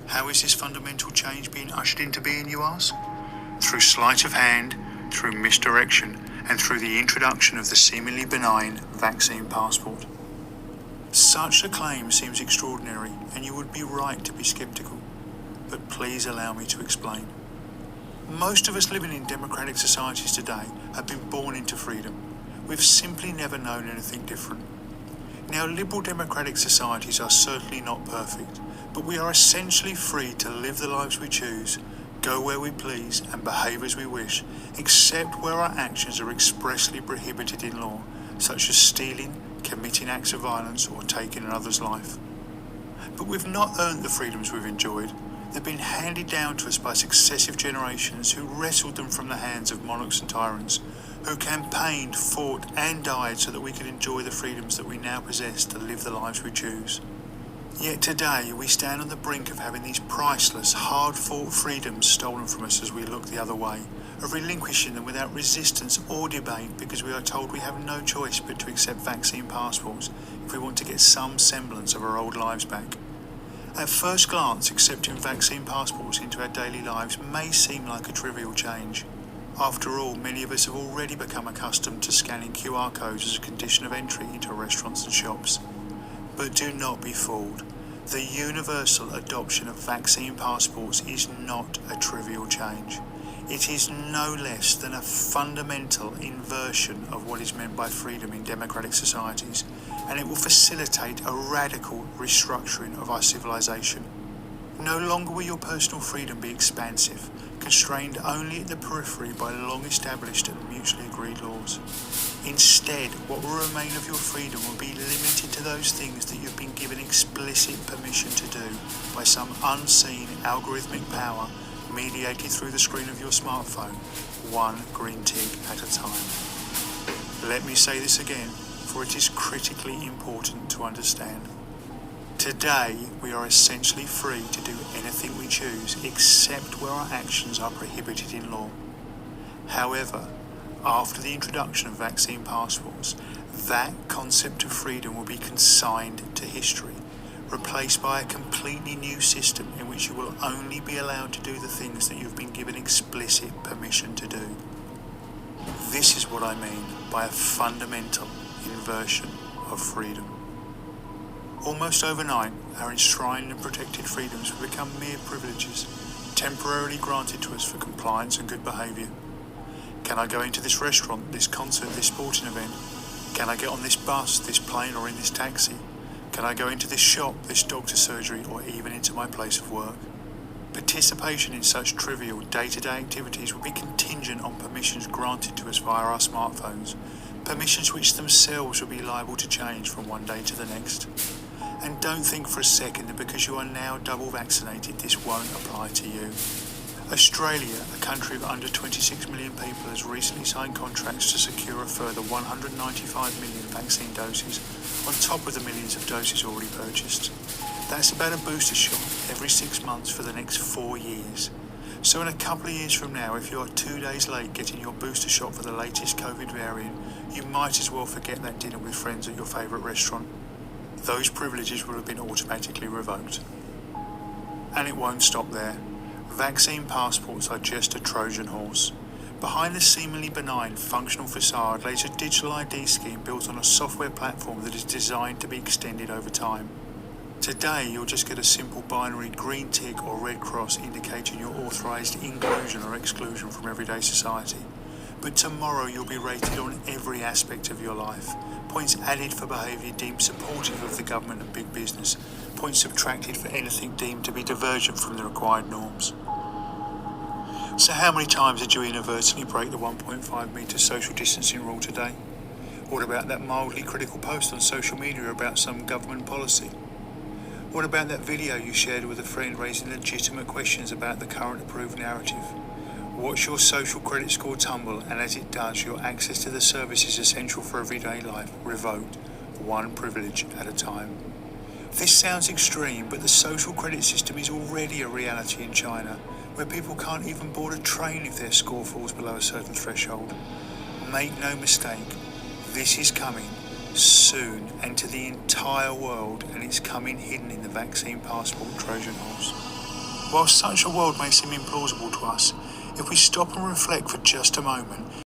How is this fundamental change being ushered into being, you ask? Through sleight of hand, through misdirection, and through the introduction of the seemingly benign vaccine passport. Such a claim seems extraordinary, and you would be right to be sceptical. But please allow me to explain. Most of us living in democratic societies today have been born into freedom. We've simply never known anything different. Now, liberal democratic societies are certainly not perfect, but we are essentially free to live the lives we choose, go where we please, and behave as we wish, except where our actions are expressly prohibited in law, such as stealing, committing acts of violence, or taking another's life. But we've not earned the freedoms we've enjoyed. They've been handed down to us by successive generations who wrestled them from the hands of monarchs and tyrants, who campaigned, fought, and died so that we could enjoy the freedoms that we now possess to live the lives we choose. Yet today we stand on the brink of having these priceless, hard-fought freedoms stolen from us as we look the other way, of relinquishing them without resistance or debate because we are told we have no choice but to accept vaccine passports if we want to get some semblance of our old lives back. At first glance, accepting vaccine passports into our daily lives may seem like a trivial change. After all, many of us have already become accustomed to scanning QR codes as a condition of entry into restaurants and shops. But do not be fooled. The universal adoption of vaccine passports is not a trivial change. It is no less than a fundamental inversion of what is meant by freedom in democratic societies, and it will facilitate a radical restructuring of our civilization. No longer will your personal freedom be expansive, constrained only at the periphery by long-established and mutually agreed laws. Instead, what will remain of your freedom will be limited to those things that you've been given explicit permission to do by some unseen algorithmic power mediated through the screen of your smartphone, one green tick at a time. Let me say this again, for it is critically important to understand. Today, we are essentially free to do anything we choose, except where our actions are prohibited in law. However, after the introduction of vaccine passports, that concept of freedom will be consigned to history, replaced by a completely new system in which you will only be allowed to do the things that you've been given explicit permission to do. This is what I mean by a fundamental inversion of freedom. Almost overnight, our enshrined and protected freedoms will become mere privileges, temporarily granted to us for compliance and good behaviour. Can I go into this restaurant, this concert, this sporting event? Can I get on this bus, this plane, or in this taxi? Can I go into this shop, this doctor's surgery, or even into my place of work? Participation in such trivial day-to-day activities will be contingent on permissions granted to us via our smartphones, permissions which themselves will be liable to change from one day to the next. And don't think for a second that because you are now double vaccinated, this won't apply to you. Australia, a country of under 26 million people, has recently signed contracts to secure a further 195 million vaccine doses on top of the millions of doses already purchased. That's about a booster shot every 6 months for the next 4 years. So in a couple of years from now, if you are 2 days late getting your booster shot for the latest COVID variant, you might as well forget that dinner with friends at your favourite restaurant. Those privileges will have been automatically revoked. And it won't stop there. Vaccine passports are just a Trojan horse. Behind the seemingly benign functional facade lays a digital ID scheme built on a software platform that is designed to be extended over time. Today, you'll just get a simple binary green tick or red cross indicating your authorised inclusion or exclusion from everyday society. But tomorrow you'll be rated on every aspect of your life. Points added for behaviour deemed supportive of the government and big business. Points subtracted for anything deemed to be divergent from the required norms. So how many times did you inadvertently break the 1.5 metre social distancing rule today? What about that mildly critical post on social media about some government policy? What about that video you shared with a friend raising legitimate questions about the current approved narrative? Watch your social credit score tumble, and as it does, your access to the services essential for everyday life revoked, one privilege at a time. This sounds extreme, but the social credit system is already a reality in China, where people can't even board a train if their score falls below a certain threshold. Make no mistake, this is coming soon and to the entire world, and it's coming hidden in the vaccine passport Trojan horse. while such a world may seem implausible to us, if we stop and reflect for just a moment,